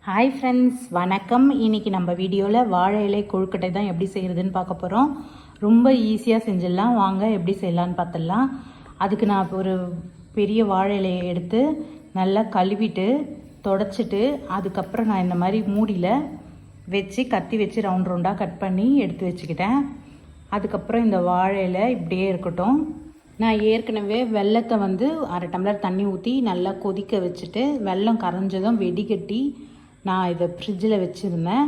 Hi friends, வணக்கம். இன்றைக்கி நம்ம வீடியோவில் வாழை இலை கொழுக்கட்டை தான் எப்படி செய்கிறதுன்னு பார்க்க போகிறோம். ரொம்ப ஈஸியாக செஞ்சிடலாம். வாங்க எப்படி செய்யலான்னு பார்த்துடலாம். அதுக்கு நான் ஒரு பெரிய வாழை இலையை எடுத்து நல்லா கழுவிட்டு தொடச்சிட்டு அதுக்கப்புறம் நான் இந்த மாதிரி மூடியில் வச்சு கத்தி வச்சு ரவுண்ட் ரவுண்டாக கட் பண்ணி எடுத்து வச்சுக்கிட்டேன். அதுக்கப்புறம் இந்த வாழை இலை இப்படியே இருக்கட்டும். நான் ஏற்கனவே வெல்லத்தை அரை டம்ளர் தண்ணி ஊற்றி நல்லா கொதிக்க வச்சுட்டு வெல்லம் கரைஞ்சதும் வெடிகட்டி நான் இதை ஃப்ரிட்ஜில் வச்சுருந்தேன்.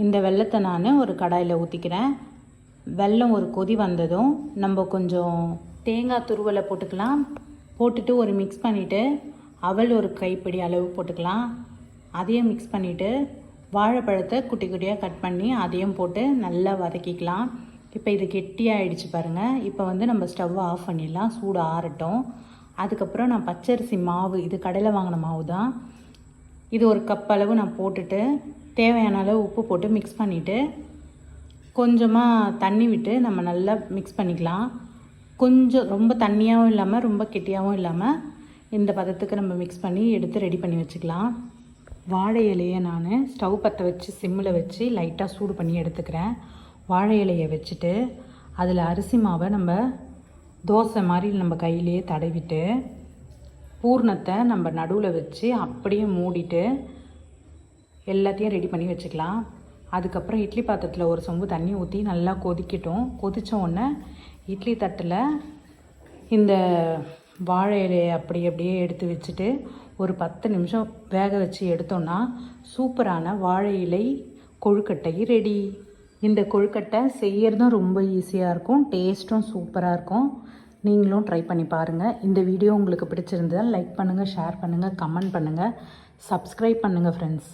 இந்த வெல்லத்தை நான் ஒரு கடாயில் ஊற்றிக்கிறேன். வெல்லம் ஒரு கொதி வந்ததும் நம்ம கொஞ்சம் தேங்காய் துருவலை போட்டுக்கலாம். போட்டுட்டு ஒரு மிக்ஸ் பண்ணிவிட்டு அவல் ஒரு கைப்பிடி அளவு போட்டுக்கலாம். அதையும் மிக்ஸ் பண்ணிவிட்டு வாழைப்பழத்தை குட்டி குட்டியாக கட் பண்ணி அதையும் போட்டு நல்லா வதக்கிக்கலாம். இப்போ இது கெட்டியாகிடுச்சு பாருங்கள். இப்போ நம்ம ஸ்டவ்வை ஆஃப் பண்ணிடலாம். சூடு ஆறட்டும். அதுக்கப்புறம் நான் பச்சரிசி மாவு, இது கடையில் வாங்கின மாவு தான், இது ஒரு கப் அளவு நான் போட்டுட்டு தேவையான அளவு உப்பு போட்டு மிக்ஸ் பண்ணிவிட்டு கொஞ்சமாக தண்ணி விட்டு நம்ம நல்லா மிக்ஸ் பண்ணிக்கலாம். கொஞ்சம் ரொம்ப தண்ணியாகவும் இல்லாமல் ரொம்ப கெட்டியாகவும் இல்லாமல் இந்த பதத்துக்கு நம்ம மிக்ஸ் பண்ணி எடுத்து ரெடி பண்ணி வச்சுக்கலாம். வாழை இலையை நான் ஸ்டவ் பற்ற வச்சு சிம்மில் வச்சு லைட்டாக சூடு பண்ணி எடுத்துக்கிறேன். வாழை இலையை வச்சுட்டு அதில் அரிசி மாவை நம்ம தோசை மாதிரி நம்ம கையிலேயே தடவிட்டு பூர்ணத்தை நம்ம நடுவில் வச்சு அப்படியே மூடிட்டு எல்லாத்தையும் ரெடி பண்ணி வச்சுக்கலாம். அதுக்கப்புறம் இட்லி பாத்திரத்தில் ஒரு சொம்பு தண்ணி ஊற்றி நல்லா கொதிக்கட்டும். கொதித்த உடனே இட்லி தட்டில் இந்த வாழை இலையை அப்படியே எடுத்து வச்சுட்டு ஒரு 10 நிமிஷம் வேக வச்சு எடுத்தோன்னா சூப்பரான வாழை இலை கொழுக்கட்டை ரெடி. இந்த கொழுக்கட்டை செய்யறதும் ரொம்ப ஈஸியாக இருக்கும், டேஸ்ட்டும் சூப்பராக இருக்கும். நீங்களும் ட்ரை பண்ணி பாருங்கள். இந்த வீடியோ உங்களுக்கு பிடிச்சிருந்தால் லைக் பண்ணுங்கள், ஷேர் பண்ணுங்கள், கமெண்ட் பண்ணுங்கள், சப்ஸ்கிரைப் பண்ணுங்கள் ஃப்ரெண்ட்ஸ்.